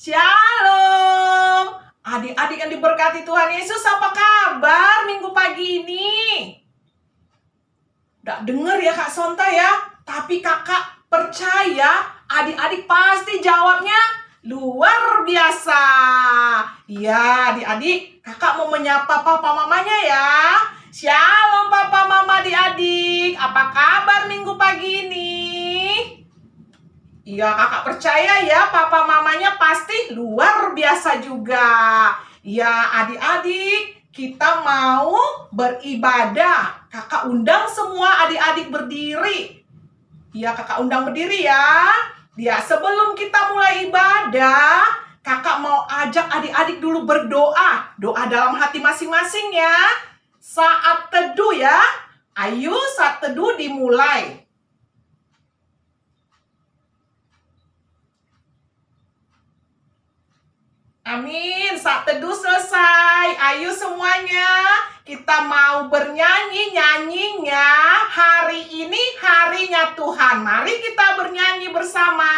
Shalom, adik-adik yang diberkati Tuhan Yesus, apa kabar minggu pagi ini? Udah denger ya Kak Sonta ya, tapi kakak percaya adik-adik pasti jawabnya luar biasa. Iya adik-adik, kakak mau menyapa papa mamanya ya. Shalom papa mama adik-adik, apa kabar minggu pagi ini? Iya, kakak percaya ya, papa mamanya pasti luar biasa juga. Ya, adik-adik, kita mau beribadah. Kakak undang semua adik-adik berdiri. Ya, kakak undang berdiri ya. Ya, sebelum kita mulai ibadah, kakak mau ajak adik-adik dulu berdoa. Doa dalam hati masing-masing ya. Saat teduh ya. Ayo, saat teduh dimulai. Amin, saat teduh selesai. Ayo semuanya, kita mau bernyanyi. Nyanyinya hari ini harinya Tuhan. Mari kita bernyanyi bersama.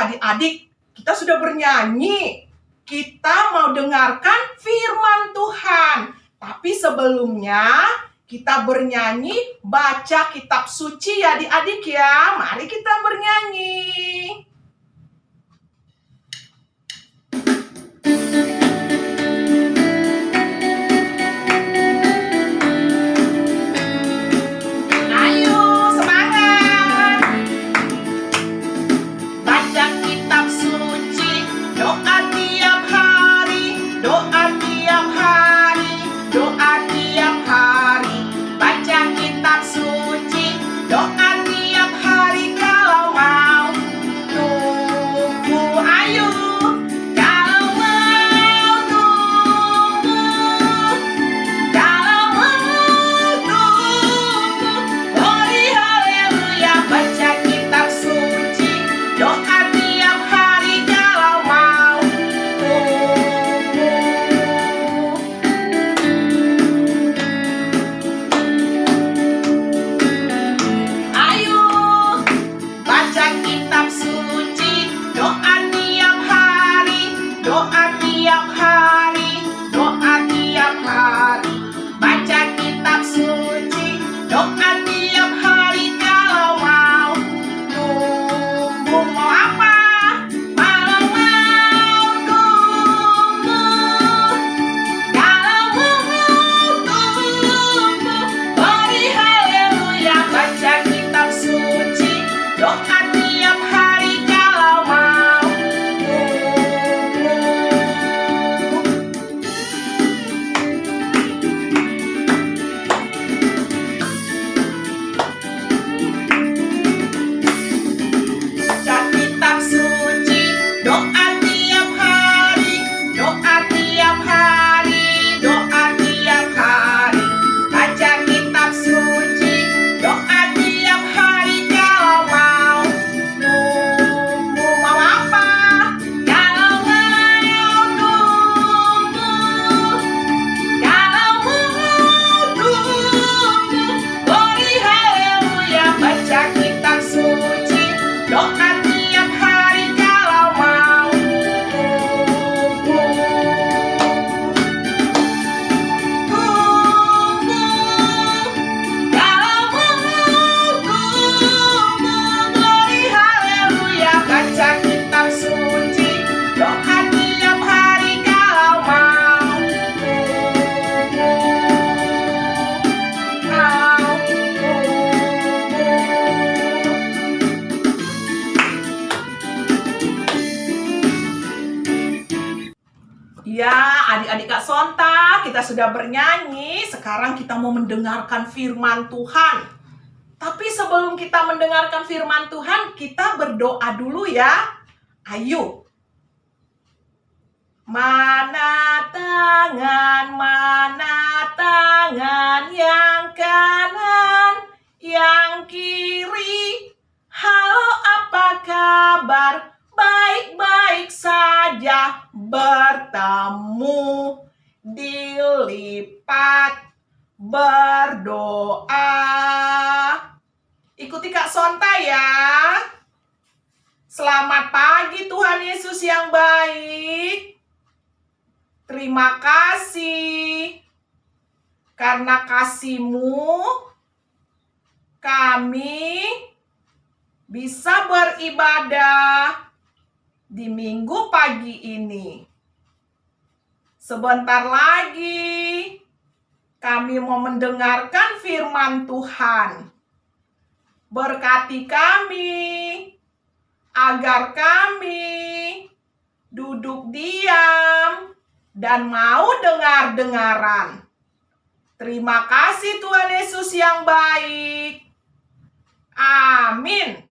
Adik-adik, kita sudah bernyanyi. Kita mau dengarkan firman Tuhan. Tapi sebelumnya kita bernyanyi, baca kitab suci ya adik-adik ya. Mari kita bernyanyi. Doa tiap hari kalau mau kita sudah bernyanyi, sekarang kita mau mendengarkan firman Tuhan. Tapi sebelum kita mendengarkan firman Tuhan, kita berdoa dulu ya. Ayo. Mana tangan yang kanan, yang kiri. Halo, apa kabar? Baik-baik saja, bertemu, dilipat, berdoa. Ikuti Kak Sonta ya. Selamat pagi Tuhan Yesus yang baik. Terima kasih. Karena kasih-Mu, kami bisa beribadah di minggu pagi ini. Sebentar lagi kami mau mendengarkan firman Tuhan. Berkati kami, agar kami duduk diam dan mau dengar-dengaran. Terima kasih Tuhan Yesus yang baik. Amin.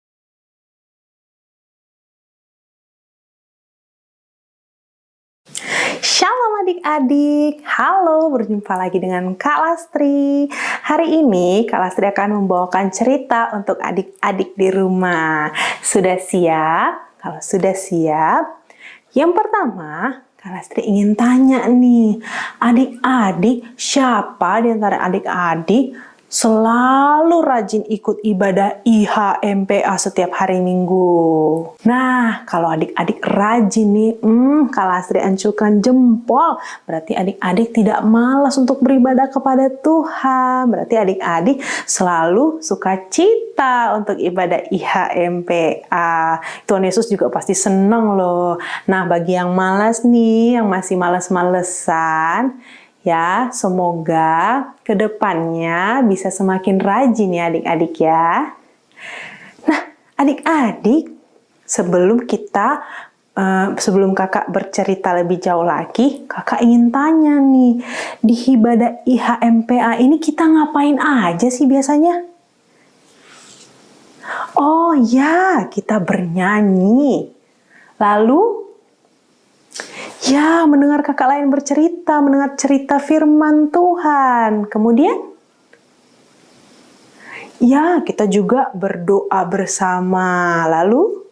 Shalom adik-adik, halo, berjumpa lagi dengan Kak Lastri. Hari ini Kak Lastri akan membawakan cerita untuk adik-adik di rumah. Sudah siap? Kalau sudah siap, yang pertama Kak Lastri ingin tanya nih, adik-adik, siapa di antara adik-adik selalu rajin ikut ibadah IHMPA setiap hari Minggu? Nah, kalau adik-adik rajin nih, Kak Lastri ancurkan jempol. Berarti adik-adik tidak malas untuk beribadah kepada Tuhan. Berarti adik-adik selalu sukacita untuk ibadah IHMPA. Tuhan Yesus juga pasti senang loh. Nah, bagi yang malas nih, yang masih malas-malesan, ya, semoga kedepannya bisa semakin rajin ya adik-adik ya. Nah, adik-adik, sebelum kakak bercerita lebih jauh lagi, kakak ingin tanya nih, di ibadah IHMPA ini kita ngapain aja sih biasanya? Oh ya, kita bernyanyi. Lalu ya, mendengar kakak lain bercerita, mendengar cerita firman Tuhan. Kemudian, ya, kita juga berdoa bersama. Lalu,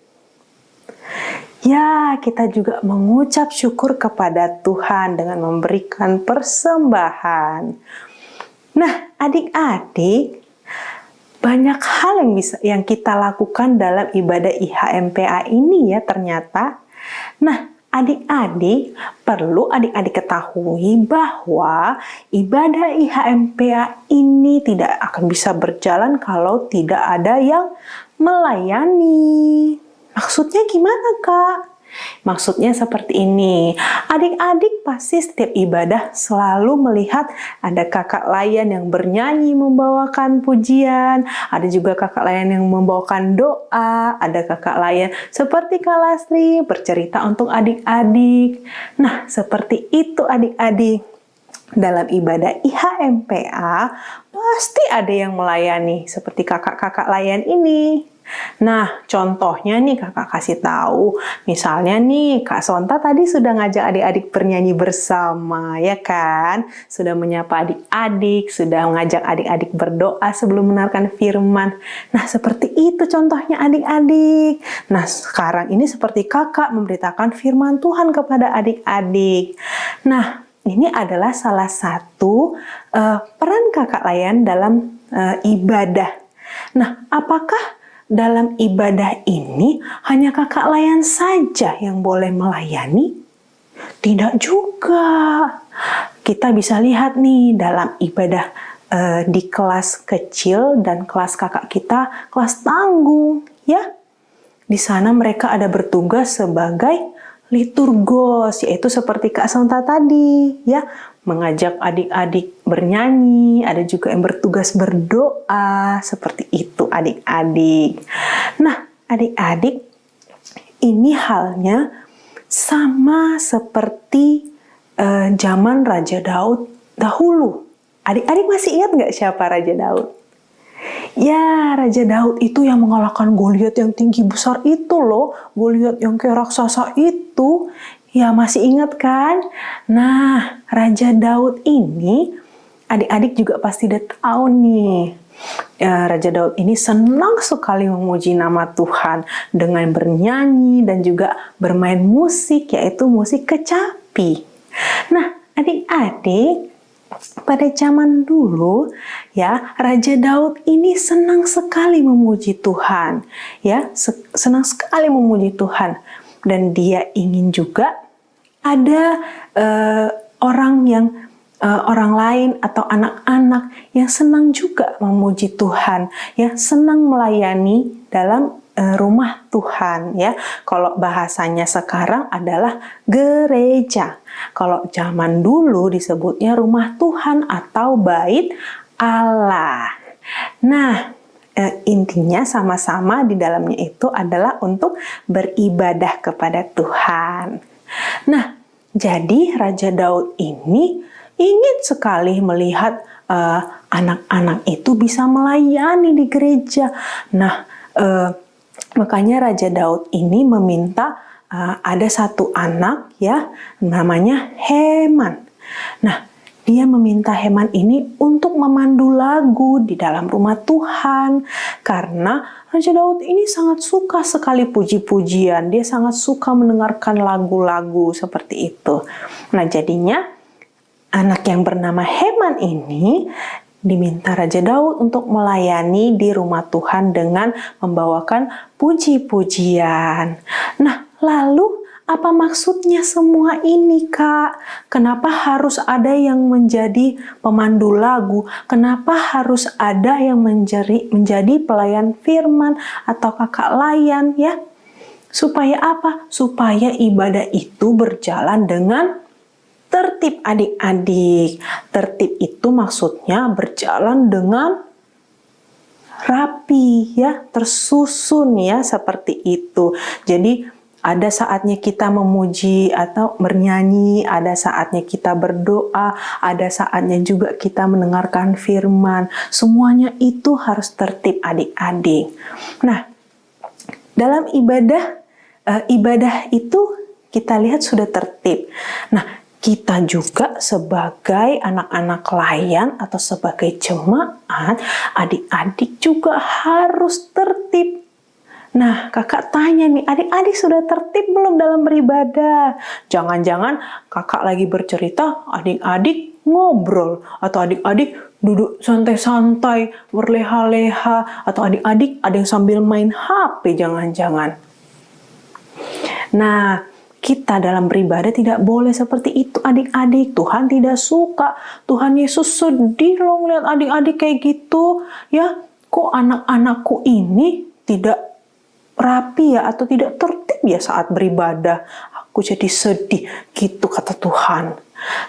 ya, kita juga mengucap syukur kepada Tuhan dengan memberikan persembahan. Nah, adik-adik, banyak hal yang kita lakukan dalam ibadah IHMPA ini ya ternyata. Nah, adik-adik, perlu adik-adik ketahui bahwa ibadah IHMPA ini tidak akan bisa berjalan kalau tidak ada yang melayani. Maksudnya gimana, Kak? Maksudnya seperti ini. Adik-adik pasti setiap ibadah selalu melihat ada kakak layan yang bernyanyi membawakan pujian, ada juga kakak layan yang membawakan doa, ada kakak layan seperti Kak Lastri bercerita untuk adik-adik. Nah, seperti itu adik-adik. Dalam ibadah IHMPA pasti ada yang melayani seperti kakak-kakak layan ini. Nah, contohnya nih kakak kasih tahu. Misalnya nih, Kak Sonta tadi sudah ngajak adik-adik bernyanyi bersama, ya kan? Sudah menyapa adik-adik, sudah mengajak adik-adik berdoa sebelum mendengarkan firman. Nah, seperti itu contohnya adik-adik. Nah, sekarang ini seperti kakak memberitakan firman Tuhan kepada adik-adik. Nah, ini adalah salah satu peran kakak layan dalam ibadah. Nah, apakah dalam ibadah ini hanya kakak layan saja yang boleh melayani? Tidak juga. Kita bisa lihat nih dalam ibadah di kelas kecil dan kelas kakak kita, kelas tanggung, ya. Di sana mereka ada bertugas sebagai liturgos, yaitu seperti Kak Sonta tadi, ya, mengajak adik-adik bernyanyi, ada juga yang bertugas berdoa, seperti itu adik-adik. Nah, adik-adik, ini halnya sama seperti zaman Raja Daud dahulu. Adik-adik masih ingat nggak siapa Raja Daud? Ya, Raja Daud itu yang mengalahkan Goliat yang tinggi besar itu loh. Goliat yang kayak raksasa itu. Ya, masih ingat kan? Nah, Raja Daud ini, adik-adik juga pasti udah tahu nih. Ya, Raja Daud ini senang sekali memuji nama Tuhan dengan bernyanyi dan juga bermain musik, yaitu musik kecapi. Nah, adik-adik, pada zaman dulu ya, Raja Daud ini senang sekali memuji Tuhan, ya, senang sekali memuji Tuhan, dan dia ingin juga ada orang lain atau anak-anak yang senang juga memuji Tuhan, ya, senang melayani dalam rumah Tuhan, ya. Kalau bahasanya sekarang adalah gereja. Kalau zaman dulu disebutnya rumah Tuhan atau bait Allah. Nah, intinya sama-sama di dalamnya itu adalah untuk beribadah kepada Tuhan. Nah, jadi Raja Daud ini ingin sekali melihat anak-anak itu bisa melayani di gereja. Nah, makanya Raja Daud ini meminta ada satu anak, ya, namanya Heman. Nah, dia meminta Heman ini untuk memandu lagu di dalam rumah Tuhan, karena Raja Daud ini sangat suka sekali puji-pujian. Dia sangat suka mendengarkan lagu-lagu seperti itu. Nah, jadinya anak yang bernama Heman ini diminta Raja Daud untuk melayani di rumah Tuhan dengan membawakan puji-pujian. Nah, lalu apa maksudnya semua ini, Kak? Kenapa harus ada yang menjadi pemandu lagu? Kenapa harus ada yang menjadi pelayan firman atau kakak layan, ya? Supaya apa? Supaya ibadah itu berjalan dengan tertib, adik-adik. Tertib itu maksudnya berjalan dengan rapi, ya, tersusun, ya, seperti itu. Jadi ada saatnya kita memuji atau bernyanyi, ada saatnya kita berdoa, ada saatnya juga kita mendengarkan firman. Semuanya itu harus tertib, adik-adik. Nah, dalam ibadah itu kita lihat sudah tertib. Nah, kita juga sebagai anak-anak layan atau sebagai jemaat, adik-adik juga harus tertib. Nah, kakak tanya nih, adik-adik sudah tertib belum dalam beribadah? Jangan-jangan kakak lagi bercerita, adik-adik ngobrol, atau adik-adik duduk santai-santai, berleha-leha, atau adik-adik ada yang sambil main HP, jangan-jangan. Nah, kita dalam beribadah tidak boleh seperti itu, adik-adik. Tuhan tidak suka. Tuhan Yesus sedih loh ngeliat adik-adik kayak gitu. Ya, kok anak-anakku ini tidak rapi ya, atau tidak tertib ya saat beribadah. Aku jadi sedih, gitu kata Tuhan.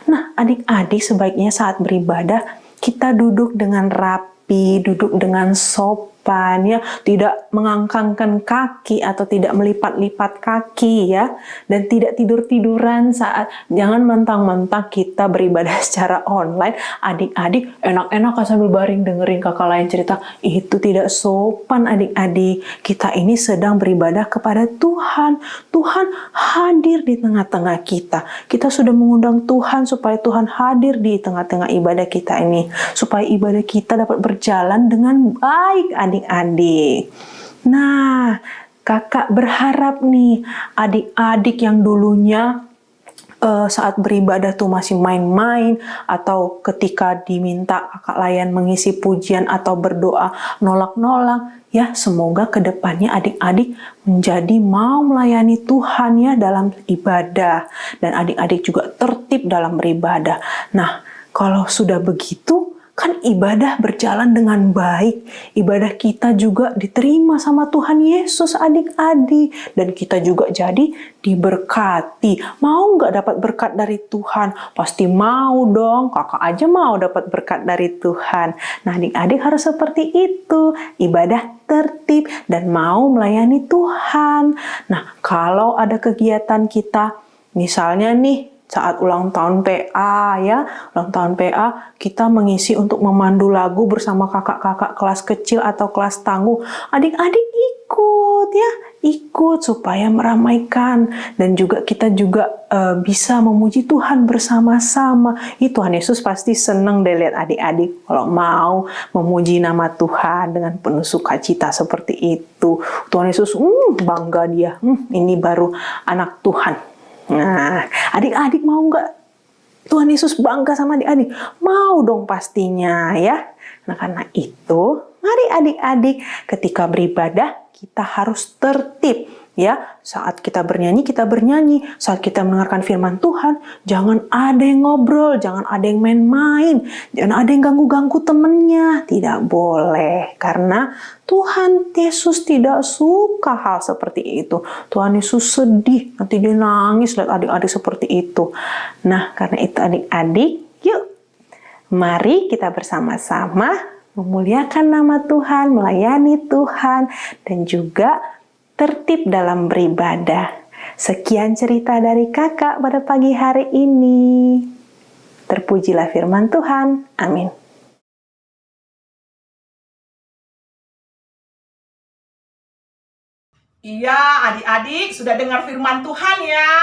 Nah, adik-adik sebaiknya saat beribadah kita duduk dengan rapi, duduk dengan sopan, ya, tidak mengangkangkan kaki atau tidak melipat-lipat kaki, ya, dan tidak tidur-tiduran saat, jangan mentang-mentang kita beribadah secara online, adik-adik enak-enak sambil baring dengerin kakak lain cerita. Itu tidak sopan, adik-adik. Kita ini sedang beribadah kepada Tuhan. Tuhan hadir di tengah-tengah kita. Kita sudah mengundang Tuhan supaya Tuhan hadir di tengah-tengah ibadah kita ini, supaya ibadah kita dapat berjalan dengan baik, adik-adik. Nah, kakak berharap nih, adik-adik yang dulunya saat beribadah tuh masih main-main, atau ketika diminta kakak layan mengisi pujian atau berdoa nolak-nolak, ya, semoga kedepannya adik-adik menjadi mau melayani Tuhan, ya, dalam ibadah, dan adik-adik juga tertib dalam beribadah. Nah, kalau sudah begitu, kan ibadah berjalan dengan baik. Ibadah kita juga diterima sama Tuhan Yesus, adik-adik. Dan kita juga jadi diberkati. Mau nggak dapat berkat dari Tuhan? Pasti mau dong. Kakak aja mau dapat berkat dari Tuhan. Nah, adik-adik harus seperti itu. Ibadah tertib dan mau melayani Tuhan. Nah, kalau ada kegiatan kita, misalnya nih, saat ulang tahun PA ya, ulang tahun PA kita mengisi untuk memandu lagu bersama kakak-kakak kelas kecil atau kelas tangguh. Adik-adik ikut ya, ikut supaya meramaikan dan juga kita juga bisa memuji Tuhan bersama-sama. Tuhan Yesus pasti senang deh lihat adik-adik kalau mau memuji nama Tuhan dengan penuh sukacita seperti itu. Tuhan Yesus bangga dia, ini baru anak Tuhan. Nah, adik-adik mau nggak Tuhan Yesus bangga sama adik-adik? Mau dong pastinya ya. Nah, karena itu, mari adik-adik ketika beribadah kita harus tertib ya. Saat kita bernyanyi, saat kita mendengarkan firman Tuhan, jangan ada yang ngobrol, jangan ada yang main-main, jangan ada yang ganggu-ganggu temennya. Tidak boleh, karena Tuhan Yesus tidak suka hal seperti itu. Tuhan Yesus sedih, nanti dia nangis lihat adik-adik seperti itu. Nah, karena itu adik-adik, yuk mari kita bersama-sama memuliakan nama Tuhan, melayani Tuhan, dan juga tertib dalam beribadah. Sekian cerita dari kakak pada pagi hari ini. Terpujilah firman Tuhan. Amin. Iya, adik-adik sudah dengar firman Tuhan ya.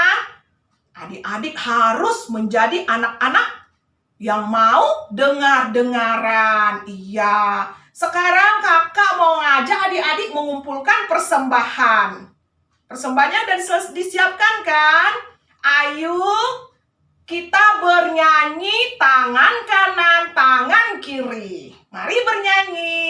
Adik-adik harus menjadi anak-anak yang mau dengar-dengaran. Iya. Sekarang kakak mau ngajak adik-adik mengumpulkan persembahan. Persembahannya sudah disiapkan kan? Ayo kita bernyanyi tangan kanan, tangan kiri. Mari bernyanyi.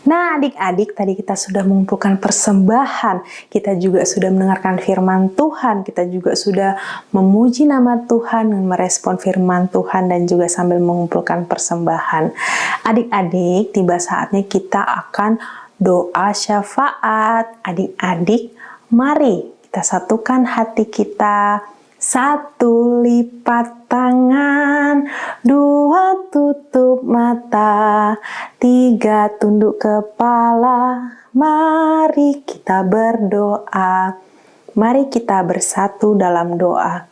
Nah, adik-adik, tadi kita sudah mengumpulkan persembahan, kita juga sudah mendengarkan firman Tuhan, kita juga sudah memuji nama Tuhan dan merespon firman Tuhan dan juga sambil mengumpulkan persembahan. Adik-adik, tiba saatnya kita akan doa syafaat. Adik-adik, mari kita satukan hati kita. 1 lipat tangan, 2 tutup mata, 3 tunduk kepala. Mari kita berdoa. Mari kita bersatu dalam doa.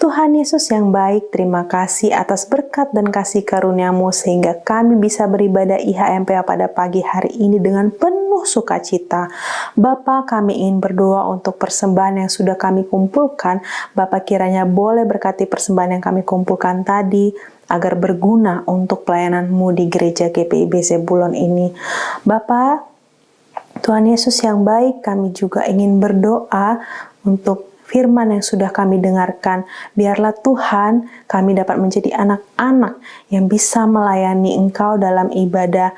Tuhan Yesus yang baik, terima kasih atas berkat dan kasih karunia-Mu sehingga kami bisa beribadah IHMPA pada pagi hari ini dengan penuh penuh sukacita. Bapa, kami ingin berdoa untuk persembahan yang sudah kami kumpulkan. Bapa, kiranya boleh berkati persembahan yang kami kumpulkan tadi, agar berguna untuk pelayanan-Mu di gereja GPIB Zebulon ini. Bapa, Tuhan Yesus yang baik, kami juga ingin berdoa untuk firman yang sudah kami dengarkan. Biarlah Tuhan, kami dapat menjadi anak-anak yang bisa melayani Engkau dalam ibadah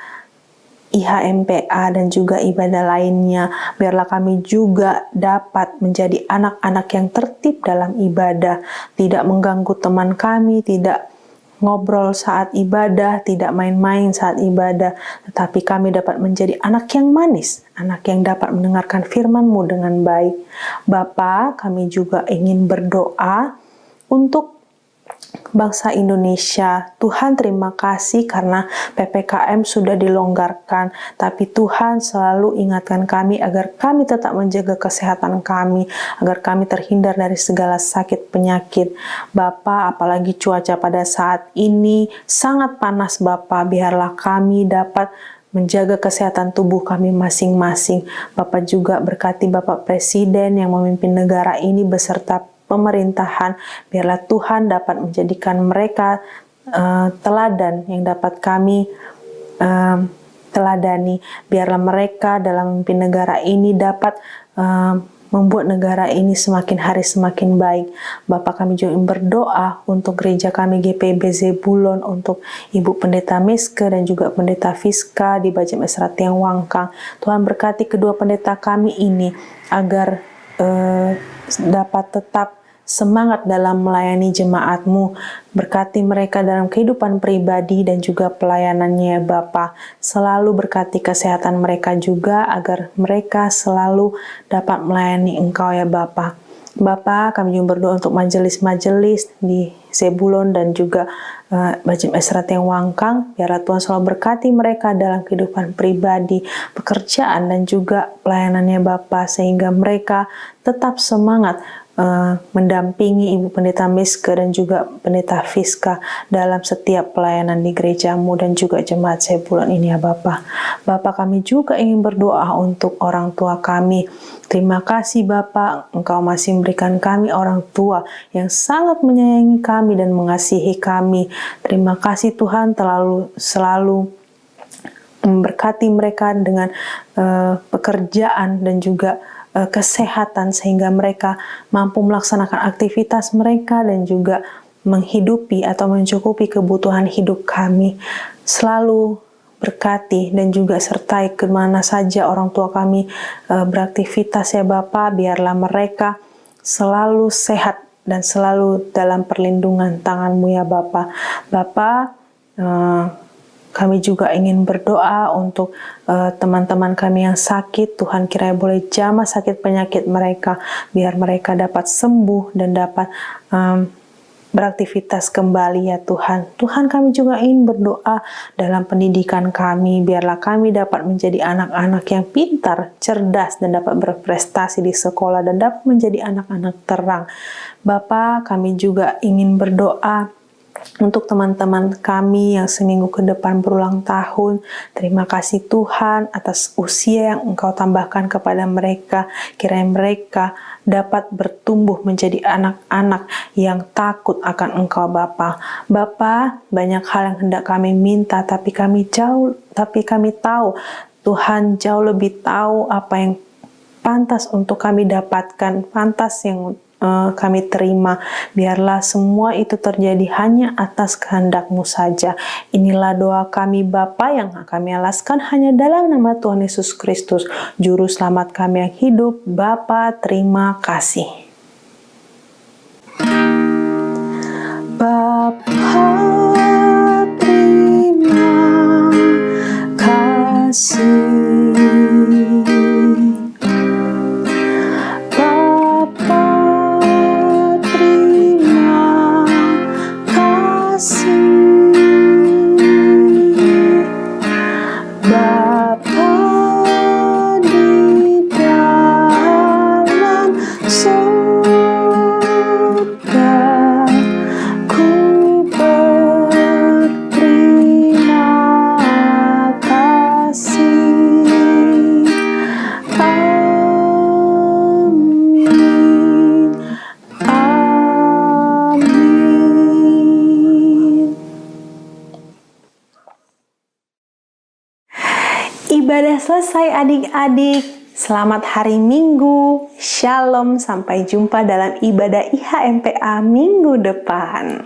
IHMPA dan juga ibadah lainnya. Biarlah kami juga dapat menjadi anak-anak yang tertib dalam ibadah, tidak mengganggu teman kami, tidak ngobrol saat ibadah, tidak main-main saat ibadah, tetapi kami dapat menjadi anak yang manis, anak yang dapat mendengarkan firman-Mu dengan baik. Bapa, kami juga ingin berdoa untuk bangsa Indonesia. Tuhan, terima kasih karena PPKM sudah dilonggarkan, tapi Tuhan selalu ingatkan kami agar kami tetap menjaga kesehatan kami, agar kami terhindar dari segala sakit penyakit. Bapa, apalagi cuaca pada saat ini sangat panas Bapa, biarlah kami dapat menjaga kesehatan tubuh kami masing-masing. Bapak juga berkati Bapak Presiden yang memimpin negara ini beserta pemerintahan, biarlah Tuhan dapat menjadikan mereka teladan yang dapat kami teladani. Biarlah mereka dalam memimpin negara ini dapat membuat negara ini semakin hari semakin baik. Bapak, kami juga berdoa untuk gereja kami GPIB Zebulon, untuk Ibu Pendeta Meske dan juga Pendeta Fiska di Bajem Esra Tiang Wangkang. Tuhan berkati kedua pendeta kami ini agar dapat tetap semangat dalam melayani jemaat-Mu. Berkati mereka dalam kehidupan pribadi dan juga pelayanannya ya Bapa. Selalu berkati kesehatan mereka juga agar mereka selalu dapat melayani Engkau ya Bapa. Bapa, kami juga berdoa untuk majelis-majelis di Zebulon dan juga Bajem Esra Tiang Wangkang. Biarlah Tuhan selalu berkati mereka dalam kehidupan pribadi, pekerjaan dan juga pelayanannya Bapa, sehingga mereka tetap semangat mendampingi Ibu Pendeta Meske dan juga Pendeta Fiska dalam setiap pelayanan di gereja-Mu dan juga jemaat Zebulon ini ya Bapa. Bapa, kami juga ingin berdoa untuk orang tua kami. Terima kasih Bapa, Engkau masih memberikan kami orang tua yang sangat menyayangi kami dan mengasihi kami. Terima kasih Tuhan selalu memberkati mereka dengan pekerjaan dan juga kesehatan, sehingga mereka mampu melaksanakan aktivitas mereka dan juga menghidupi atau mencukupi kebutuhan hidup kami. Selalu berkati dan juga sertai kemana saja orang tua kami beraktivitas ya Bapa. Biarlah mereka selalu sehat dan selalu dalam perlindungan tangan-Mu ya Bapa. Bapa, kami juga ingin berdoa untuk teman-teman kami yang sakit. Tuhan kiranya boleh jamah sakit penyakit mereka, biar mereka dapat sembuh dan dapat beraktivitas kembali ya Tuhan. Tuhan, kami juga ingin berdoa dalam pendidikan kami. Biarlah kami dapat menjadi anak-anak yang pintar, cerdas, dan dapat berprestasi di sekolah dan dapat menjadi anak-anak terang. Bapa, kami juga ingin berdoa untuk teman-teman kami yang seminggu ke depan berulang tahun. Terima kasih Tuhan atas usia yang Engkau tambahkan kepada mereka. Kiranya mereka dapat bertumbuh menjadi anak-anak yang takut akan Engkau Bapa. Bapa, banyak hal yang hendak kami minta, tapi kami tahu Tuhan jauh lebih tahu apa yang pantas untuk kami dapatkan, pantas yang kami terima. Biarlah semua itu terjadi hanya atas kehendak-Mu saja. Inilah doa kami Bapa yang kami alaskan hanya dalam nama Tuhan Yesus Kristus, Juru Selamat kami yang hidup. Bapa, terima kasih. Bapa, terima kasih. So selesai adik-adik. Selamat hari Minggu. Shalom, sampai jumpa dalam ibadah IHMPA minggu depan.